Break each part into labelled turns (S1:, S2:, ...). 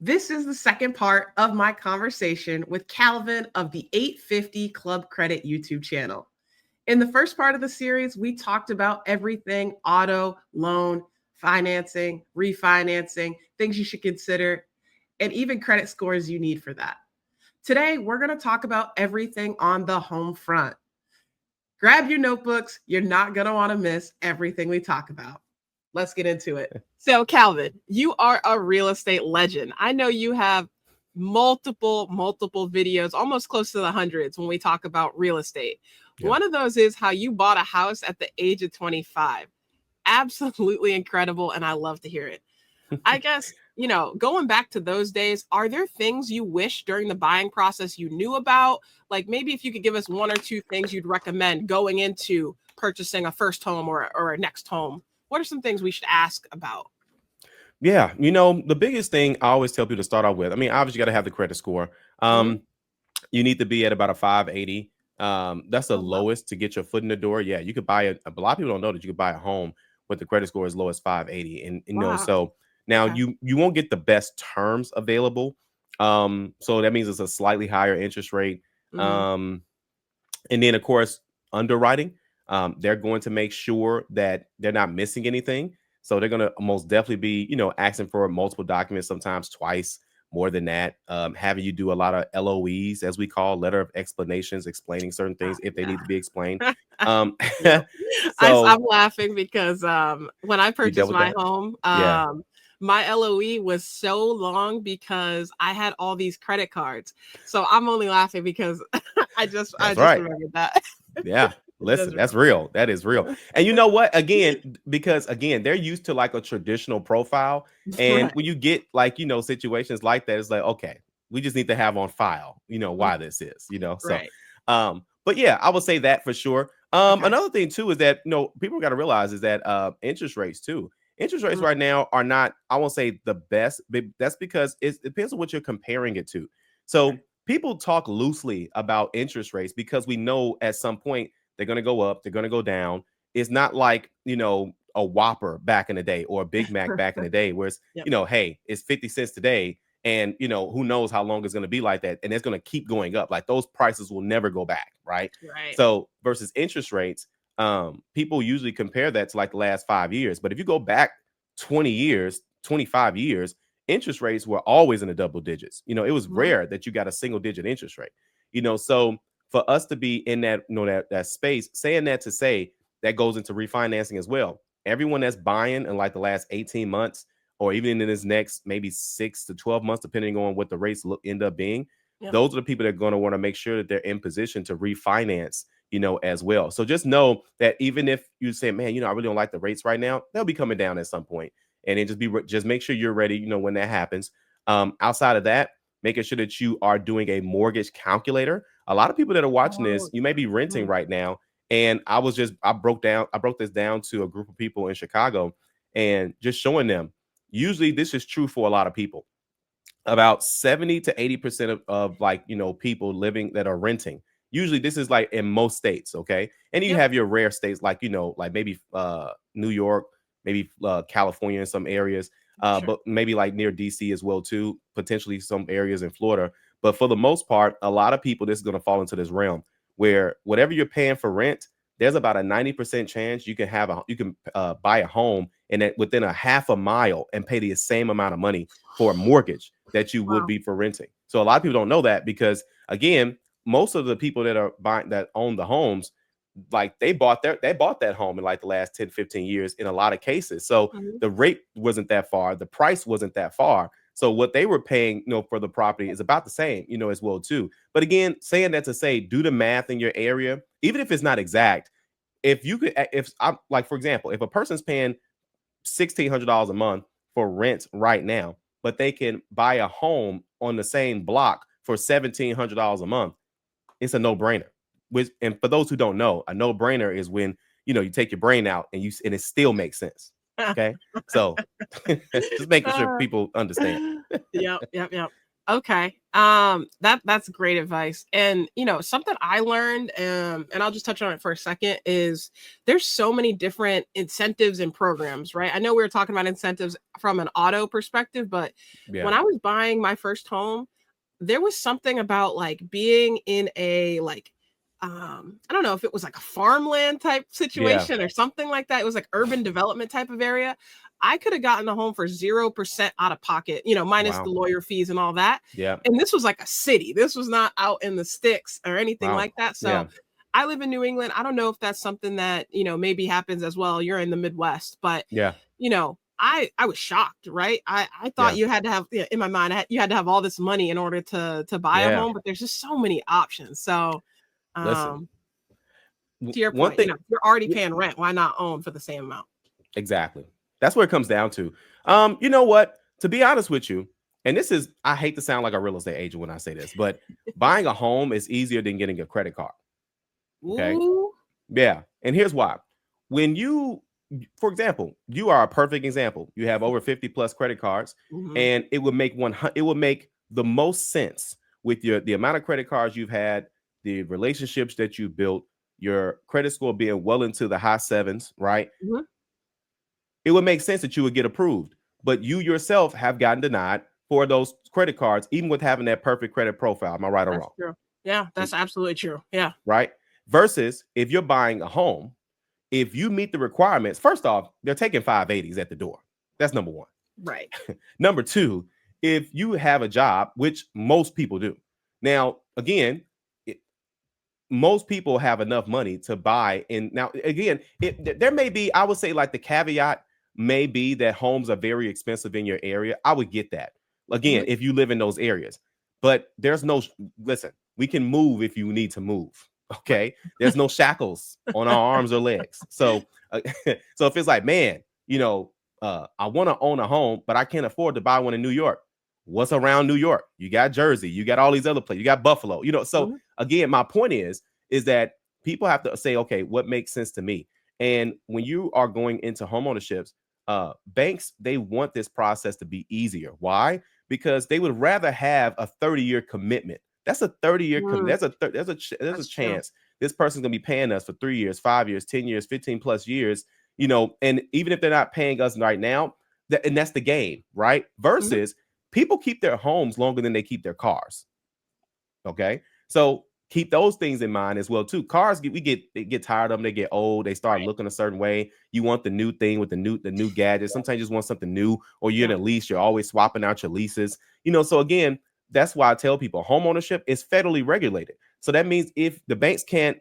S1: This is the second part of my conversation with Calvin of the 850 Club Credit YouTube channel. In the first part of the series, we talked about everything auto, loan, financing, refinancing, things you should consider, and even credit scores you need for that. Today, we're going to talk about everything on the home front. Grab your notebooks. You're not going to want to miss everything we talk about. Let's get into it. So, Calvin, you are a real estate legend. I know you have multiple videos, almost close to the hundreds when we talk about real estate.
S2: Yeah.
S1: One of those is how you bought a house at the age of 25. Absolutely incredible. And I love to hear it. I guess, going back to those days, are there things you wish during the buying process you knew about? Like maybe if you could give us one or two things you'd recommend going into purchasing a first home or a next home. What are some things we should ask about?
S2: Yeah. The biggest thing I always tell people to start off with, I mean, obviously you got to have the credit score. You need to be at about a 580. That's the
S1: Oh, wow.
S2: lowest to get your foot in the door. Yeah, you could buy a lot of people don't know that you could buy a home with the credit score as low as 580. And
S1: Wow.
S2: so now
S1: Okay.
S2: you won't get the best terms available. So that means it's a slightly higher interest rate.
S1: Mhm.
S2: Um, and then of course, underwriting. They're going to make sure that they're not missing anything. So they're going to most definitely be, asking for multiple documents, sometimes twice, more than that. Having you do a lot of LOEs, as we call letter of explanations, explaining certain things if they
S1: Yeah.
S2: need to be explained. Um,
S1: Yep.
S2: so
S1: I'm laughing because when I
S2: you dealt
S1: purchased
S2: with
S1: my
S2: that?
S1: home,
S2: Yeah.
S1: my LOE was so long because I had all these credit cards. So I'm only laughing because I
S2: That's
S1: just
S2: right.
S1: remembered that.
S2: Yeah.
S1: It does
S2: Listen, that's
S1: remember.
S2: real. That is real. And you know what? Again, because again, they're used to like a traditional profile. And
S1: Right.
S2: when you get like, situations like that, it's like, okay, we just need to have on file,
S1: Mm,
S2: why this is, So
S1: right.
S2: but yeah, I would say that for sure.
S1: Okay.
S2: Another thing too is that people got to realize is that interest rates too. Interest rates
S1: Mm,
S2: right now are not, I won't say the best, but that's because it depends on what you're comparing it to. So
S1: okay.
S2: people talk loosely about interest rates because we know at some point they're going to go up, they're going to go down. It's not like, a Whopper back in the day or a Big Mac back in the day where it's,
S1: Yep.
S2: hey, it's 50 cents today. And, who knows how long it's going to be like that. And it's going to keep going up. Like those prices will never go back. Right.
S1: Right.
S2: So versus interest rates, people usually compare that to like the last 5 years. But if you go back 20 years, 25 years, interest rates were always in the double digits. It was
S1: Mm,
S2: rare that you got a single digit interest rate. So for us to be in that, that space, saying that to say that goes into refinancing as well. Everyone that's buying in like the last 18 months, or even in this next maybe 6 to 12 months, depending on what the rates end up being,
S1: yep.
S2: those are the people that are going to want to make sure that they're in position to refinance, as well. So just know that even if you say, man, I really don't like the rates right now, they'll be coming down at some point. And then just make sure you're ready, when that happens. Outside of that, making sure that you are doing a mortgage calculator. A lot of people that are watching
S1: Oh,
S2: this, you may be renting
S1: mm,
S2: right now. And I broke this down to a group of people in Chicago and just showing them. Usually this is true for a lot of people. About 70 to 80% of like, people living that are renting. Usually this is like in most states, okay? And you
S1: yep.
S2: have your rare states like, like maybe New York, maybe California in some areas,
S1: Sure.
S2: but maybe like near DC as well too, potentially some areas in Florida. But for the most part, a lot of people, this is going to fall into this realm where whatever you're paying for rent, there's about a 90% chance you can buy a home and that within a half a mile and pay the same amount of money for a mortgage that you would
S1: Wow.
S2: be for renting. So a lot of people don't know that because again, most of the people that are buying that own the homes, like they bought that home in like the last 10, 15 years in a lot of cases. So
S1: Mhm.
S2: the rate wasn't that far, the price wasn't that far. So what they were paying, for the property is about the same, as well too. But again, saying that to say, do the math in your area, even if it's not exact. If you could, if I'm like, for example, if a person's paying $1,600 a month for rent right now, but they can buy a home on the same block for $1,700 a month, it's a no-brainer. Which, and for those who don't know, a no-brainer is when you take your brain out and it still makes sense. Okay, so just making sure
S1: Uh,
S2: people understand.
S1: yep. Okay. That's great advice. And something I learned, and I'll just touch on it for a second, is there's so many different incentives and programs, right? I know we were talking about incentives from an auto perspective, but when
S2: Yeah.
S1: I was buying my first home, there was something about like being in a like I don't know if it was like a farmland type
S2: Yeah.
S1: situation or something like that. It was like urban development type of area. I could have gotten a home for 0% out of pocket, minus the
S2: Wow.
S1: lawyer fees and all that.
S2: Yeah.
S1: And this was like a city. This was not out in the sticks or anything
S2: Wow.
S1: like that. So
S2: Yeah.
S1: I live in New England. I don't know if that's something that, maybe happens as well. You're in the Midwest, but
S2: Yeah.
S1: I was shocked, right? I thought
S2: Yeah.
S1: you had to have, in my mind, you had to have all this money in order to buy a
S2: Yeah.
S1: home, but there's just so many options. So,
S2: Listen,
S1: um, to your
S2: one
S1: point,
S2: thing.
S1: if you're already paying rent, why not own for the same amount?
S2: Exactly. That's where it comes down to. You know what? To be honest with you, and this is, I hate to sound like a real estate agent when I say this, but buying a home is easier than getting a credit card. Okay.
S1: Ooh,
S2: Yeah. And here's why. When you, for example, you are a perfect example. You have over 50 plus credit cards,
S1: mhm,
S2: and it would make the most sense with the amount of credit cards you've had, the relationships that you built, your credit score being well into the high sevens, right?
S1: mhm,
S2: It would make sense that you would get approved. But you yourself have gotten denied for those credit cards, even with having that perfect credit profile. Am I right or
S1: that's
S2: wrong?
S1: true. Yeah, that's absolutely true. Yeah,
S2: Right? Versus if you're buying a home, if you meet the requirements, first off, they're taking 580s at the door. That's number one.
S1: right.
S2: Number two, if you have a job, which most people do. Now, again, most people have enough money to buy. And now, again, there may be, I would say, like the caveat may be that homes are very expensive in your area. I would get that. Again,
S1: Mhm,
S2: if you live in those areas, but there's no, listen, we can move if you need to move.
S1: right.
S2: Okay. There's no shackles on our arms or legs. So, so if it's like, man, I want to own a home, but I can't afford to buy one in New York. What's around New York? You got Jersey, you got all these other places, you got Buffalo, so
S1: Mhm,
S2: again, my point is that people have to say, okay, what makes sense to me? And when you are going into homeownerships, banks, they want this process to be easier. Why? Because they would rather have a 30-year commitment. That's a 30-year
S1: mm,
S2: commitment. There's a
S1: that's true.
S2: chance this person's gonna be paying us for 3 years, 5 years, 10 years, 15 plus years. And even if they're not paying us right now, and that's the game, right?
S1: Mhm,
S2: Versus people keep their homes longer than they keep their cars. Okay. So keep those things in mind as well too. Cars they get tired of them, they get old, they start
S1: right.
S2: looking a certain way. You want the new thing with the new gadget. Sometimes you just want something new, or you're in
S1: Yeah.
S2: a lease, you're always swapping out your leases. So again, that's why I tell people home ownership is federally regulated. So that means if the banks can't,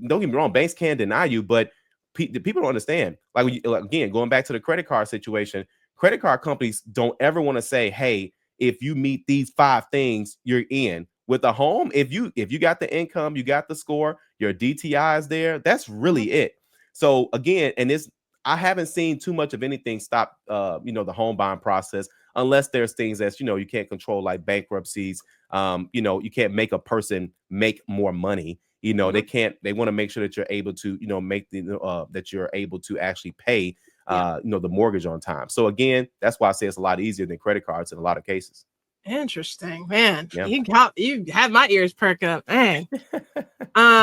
S2: don't get me wrong, banks can't deny you, but the people don't understand. Like again, going back to the credit card situation, credit card companies don't ever want to say, hey, if you meet these 5 things, you're in. With a home, if you got the income, you got the score, your DTI is there, that's
S1: Mhm,
S2: really it. So again, and this, I haven't seen too much of anything stop the home buying process, unless there's things that you can't control, like bankruptcies. You can't make a person make more money. They
S1: mhm,
S2: can't, they want to make sure that you're able to make that you're able to actually pay
S1: yeah.
S2: the mortgage on time. So again, that's why I say it's a lot easier than credit cards in a lot of cases.
S1: Interesting, man.
S2: Yeah.
S1: You had my ears perk up, man.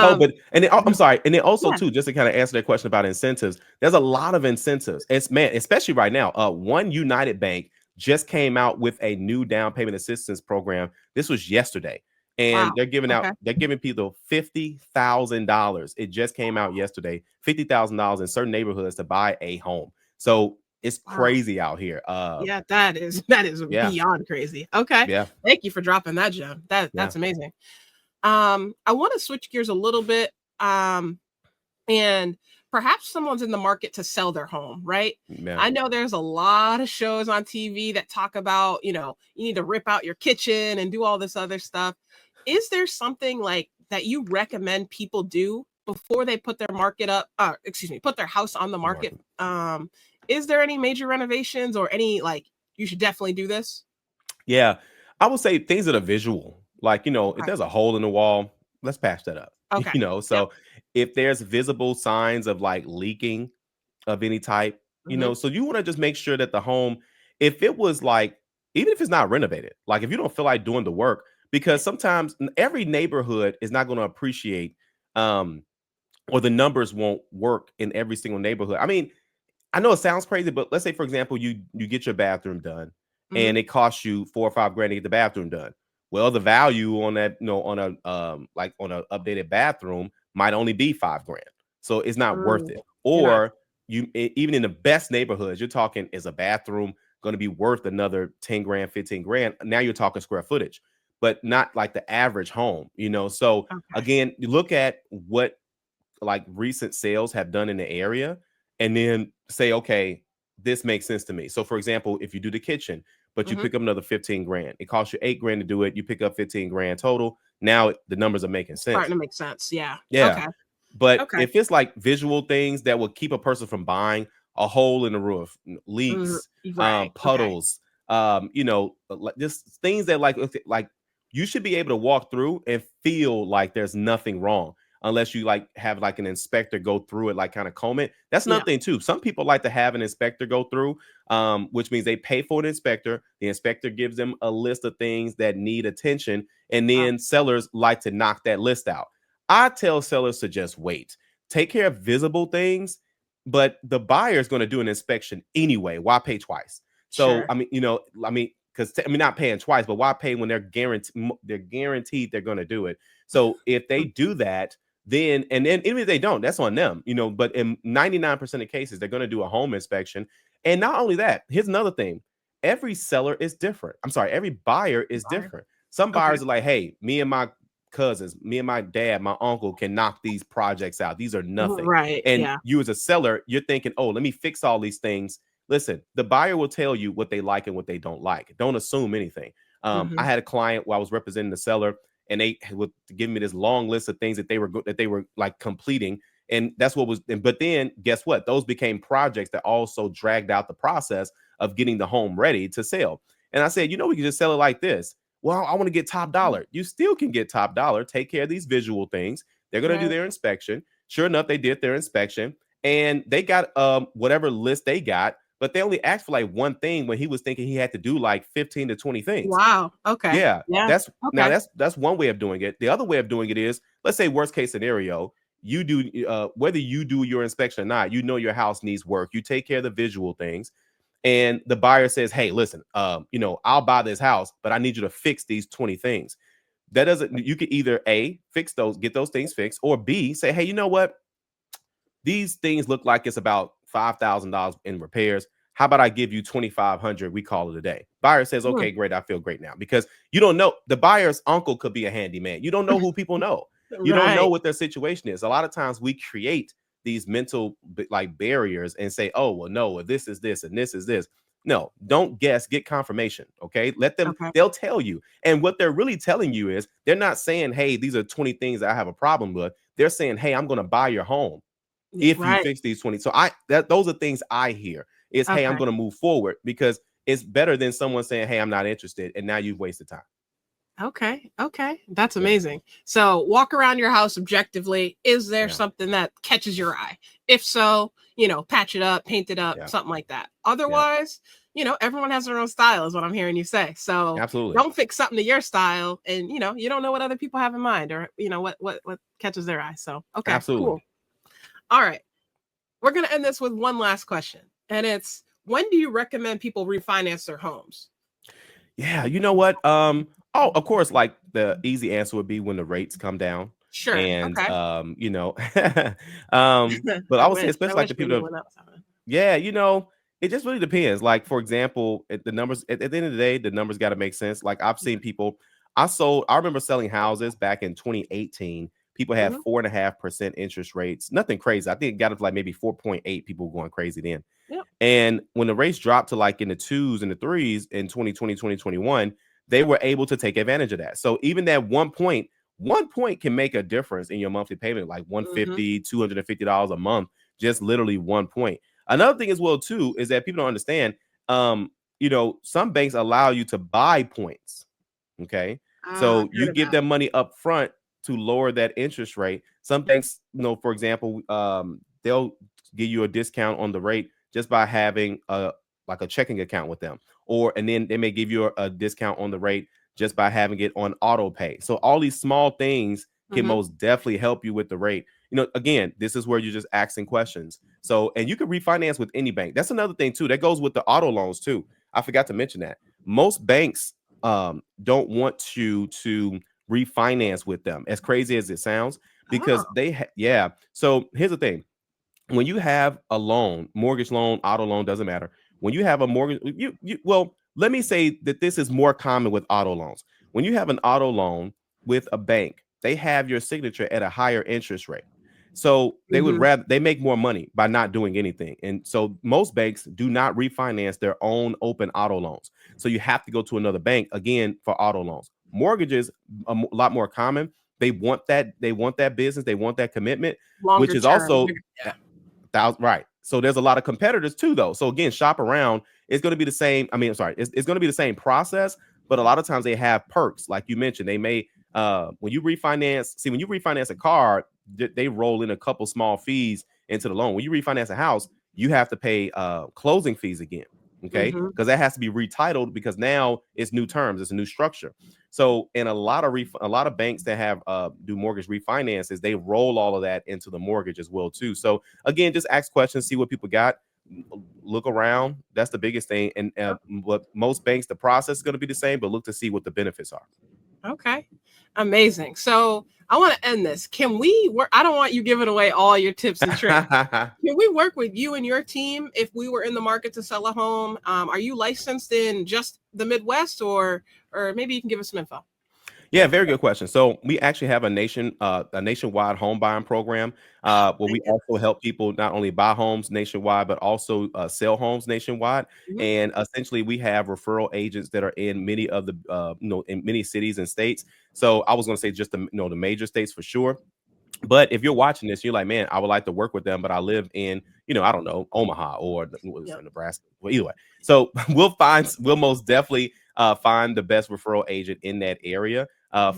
S2: No,
S1: Um,
S2: but and then, I'm sorry, and then also
S1: yeah.
S2: too, just to kind of answer that question about incentives, there's a lot of incentives. It's, man, especially right now. One United Bank just came out with a new down payment assistance program. This was yesterday, and
S1: Wow. Okay.
S2: they're giving people $50,000. It just came out yesterday, $50,000 in certain neighborhoods to buy a home. So it's
S1: Wow.
S2: crazy out here.
S1: Yeah, that is
S2: Yeah,
S1: beyond crazy. Okay.
S2: yeah,
S1: Thank you for dropping that gem.
S2: yeah,
S1: That's amazing. I want to switch gears a little bit. And perhaps someone's in the market to sell their home, right?
S2: yeah.
S1: I know there's a lot of shows on TV that talk about, you need to rip out your kitchen and do all this other stuff. Is there something like that you recommend people do before they put their market up, excuse me, put their house on the market?
S2: Market.
S1: Is there any major renovations or any like you should definitely do this?
S2: Yeah, I would say things that are visual, like, if
S1: Okay.
S2: there's a hole in the wall, let's patch that up.
S1: Okay. Yep.
S2: So if there's visible signs of like leaking of any type,
S1: Hmm.
S2: so you want to just make sure that the home, if it was like even if it's not renovated. Like if you don't feel like doing the work, because sometimes every neighborhood is not going to appreciate, um, or the numbers won't work in every single neighborhood. I mean, I know it sounds crazy, but let's say, for example, you get your bathroom done,
S1: Mhm.
S2: and it costs you 4 or 5 grand to get the bathroom done. Well, the value on that, on a like on a updated bathroom might only be 5 grand, so it's not worth
S1: Mm.
S2: it.
S1: You're not.
S2: Or even in the best neighborhoods, you're talking, is a bathroom going to be worth another 10 grand, 15 grand? Now you're talking square footage, but not like the average home. So
S1: Okay.
S2: again, you look at what like recent sales have done in the area, and then say, okay, this makes sense to me. So for example, if you do the kitchen, but you
S1: Mhm.
S2: pick up another 15 grand, it costs you 8 grand to do it, you pick up 15 grand total. Now the numbers are making
S1: Starting
S2: sense.
S1: to make sense. Yeah.
S2: Yeah.
S1: Okay.
S2: But
S1: Okay.
S2: if it's like visual things that will keep a person from buying, a hole in the roof,
S1: Mhm.
S2: leaks,
S1: Right. Okay.
S2: puddles, like just things that like you should be able to walk through and feel like there's nothing wrong, unless you like have like an inspector go through it, like kind of comb it. That's another
S1: Yeah.
S2: thing too. Some people like to have an inspector go through, which means they pay for an inspector. The inspector gives them a list of things that need attention, and
S1: Oh,
S2: then sellers like to knock that list out. I tell sellers to just wait, take care of visible things, but the buyer is going to do an inspection anyway. Why pay twice? So
S1: sure.
S2: I mean, because I mean, not paying twice, but why pay when they're guaranteed they're going to do it? So if they do that, then even if they don't, that's on them. But in 99% of cases, they're going to do a home inspection. And not only that, here's another thing: every seller is different. I'm sorry, every buyer is
S1: Buyer.
S2: different. Some
S1: Okay.
S2: buyers are like, hey, me and my cousins, me and my dad, my uncle can knock these projects out. These are nothing.
S1: Right.
S2: And
S1: Yeah.
S2: you as a seller, you're thinking, oh, let me fix all these things. Listen, the buyer will tell you what they like and what they don't like. Don't assume anything. I
S1: Mhm.
S2: had a client where I was representing the seller, and they would give me this long list of things that they were like completing, and that's what was. But then guess what? Those became projects that also dragged out the process of getting the home ready to sell. And I said, we can just sell it like this. Well, I want to get top dollar. You still can get top dollar. Take care of these visual things. They're going to do
S1: Right.
S2: their inspection. Sure enough, they did their inspection, and they got whatever list they got, but they only asked for like one thing when he was thinking he had to do like 15 to 20 things.
S1: Wow. Okay.
S2: Yeah,
S1: Yeah.
S2: that's now
S1: Okay.
S2: that's one way of doing it. The other way of doing it is, let's say worst case scenario, you do whether you do your inspection or not, your house needs work. You take care of the visual things, and the buyer says, "Hey, listen, I'll buy this house, but I need you to fix these 20 things." That doesn't. You could either A, fix those, get those things fixed, or B, say, "Hey, you know what? These things look like it's about $5,000 in repairs. How about I give you 2,500? We call it a day." Buyer says,
S1: Hmm.
S2: "Okay, great. I feel great now," because you don't know, the buyer's uncle could be a handyman. You don't know who people know. You don't know
S1: Right.
S2: what their situation is. A lot of times we create these mental like barriers and say, "Oh, well, no, well, this is this and this is this." No, don't guess, get confirmation. Okay. Let them,
S1: Okay.
S2: they'll tell you. And what they're really telling you is they're not saying, "Hey, these are 20 things that I have a problem with." They're saying, "Hey, I'm going to buy your home if you
S1: Right.
S2: fix these 20." So those are things I hear is, "Hey, I'm
S1: Okay.
S2: going to move forward," because it's better than someone saying, "Hey, I'm not interested," and now you've wasted time.
S1: Okay. Okay. That's
S2: Yeah.
S1: amazing. So, walk around your house objectively. Is there
S2: Yeah.
S1: something that catches your eye? If so, patch it up, paint it up,
S2: Yeah.
S1: something like that.
S2: Yeah.
S1: Otherwise, everyone has their own style, is what I'm hearing you say. So,
S2: Absolutely.
S1: don't fix something to your style, and you don't know what other people have in mind, or what catches their eye. So, okay,
S2: Absolutely.
S1: cool. All right, we're gonna end this with one last question, and it's, when do you recommend people refinance their homes?
S2: Yeah. You know what? Of course, like the easy answer would be when the rates come down.
S1: Sure.
S2: And
S1: Okay.
S2: but I
S1: I
S2: would say,
S1: wish. I
S2: especially like
S1: wish
S2: the
S1: we
S2: people
S1: knew
S2: that,
S1: when that was happening.
S2: yeah, it just really depends. Like, for example, the numbers at the end of the day, the numbers got to make sense. Like, I've seen people, I remember selling houses back in 2018. People had
S1: Mhm.
S2: 4.5% interest rates. Nothing crazy. I think it got up to like maybe 4.8. People were going crazy then.
S1: Yep.
S2: And when the rates dropped to like in the twos and the threes in 2020, 2021, they were able to take advantage of that. So even that 1 point can make a difference in your monthly payment, like
S1: Mhm.
S2: 150, $250 a month, just literally 1 point. Another thing as well, too, is that people don't understand, some banks allow you to buy points. Okay.
S1: Ah,
S2: So
S1: I've
S2: you
S1: heard of
S2: give
S1: that.
S2: them money up front to lower that interest rate. Some banks, for example, they'll give you a discount on the rate just by having a checking account with them. and then they may give you a discount on the rate just by having it on auto pay. So all these small things can most definitely help you with the rate. Again, this is where you're just asking questions. So, and you can refinance with any bank. That's another thing too. That goes with the auto loans too. I forgot to mention that most banks don't want you to refinance with them, as crazy as it sounds, because yeah. So here's the thing: when you have a loan, mortgage loan, auto loan, doesn't matter. When you have a mortgage, well, let me say that this is more common with auto loans. When you have an auto loan with a bank, they have your signature at a higher interest rate. So they make more money by not doing anything. And so most banks do not refinance their own open auto loans. So you have to go to another bank again for auto loans. Mortgages a lot more common. They want that business, they want that commitment, which
S1: Longer
S2: is
S1: term.
S2: also
S1: Yeah.
S2: right. So there's a lot of competitors too, though. So again, shop around. It's going to be the same. I mean, I'm sorry, it's going to be the same process, but a lot of times they have perks, like you mentioned. They may when you refinance a car, they roll in a couple small fees into the loan. When you refinance a house, you have to pay closing fees again. Okay, because that has to be retitled because now it's new terms, it's a new structure. So, in a lot of banks that have do mortgage refinances, they roll all of that into the mortgage as well too. So, again, just ask questions, see what people got, look around. That's the biggest thing. And what most banks, the process is going to be the same, but look to see what the benefits are.
S1: Okay, amazing. So I want to end this. Can we work? I don't want you giving away all your tips and tricks. Can we work with you and your team if we were in the market to sell a home? Are you licensed in just the Midwest, or maybe you can give us some info?
S2: Yeah, very good question. So we actually have a nationwide home buying program where we also help people not only buy homes nationwide, but also sell homes nationwide. And essentially, we have referral agents that are in many of the in many cities and states. So I was going to say just the major states for sure. But if you're watching this, you're like, man, I would like to work with them, but I live in, I don't know, Omaha or Nebraska. Well, either way. So we'll most definitely find the best referral agent in that area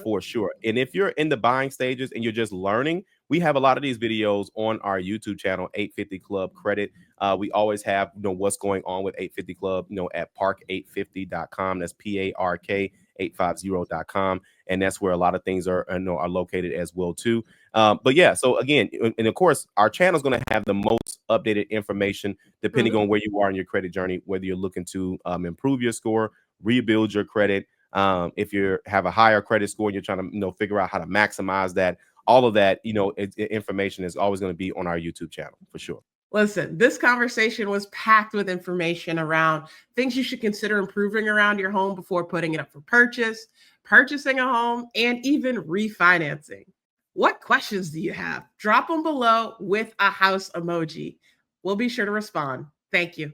S2: for sure. And if you're in the buying stages and you're just learning, we have a lot of these videos on our YouTube channel, 850 Club Credit. We always have, what's going on with 850 Club, at park850.com. That's PARK850.com. And that's where a lot of things are located as well too. But yeah, so again, and of course, our channel is going to have the most updated information depending on where you are in your credit journey, whether you're looking to improve your score, rebuild your credit. If you have a higher credit score and you're trying to figure out how to maximize that, all of that information is always going to be on our YouTube channel for sure.
S1: Listen, this conversation was packed with information around things you should consider improving around your home before putting it up for purchase, purchasing a home, and even refinancing. What questions do you have? Drop them below with a house emoji. We'll be sure to respond. Thank you.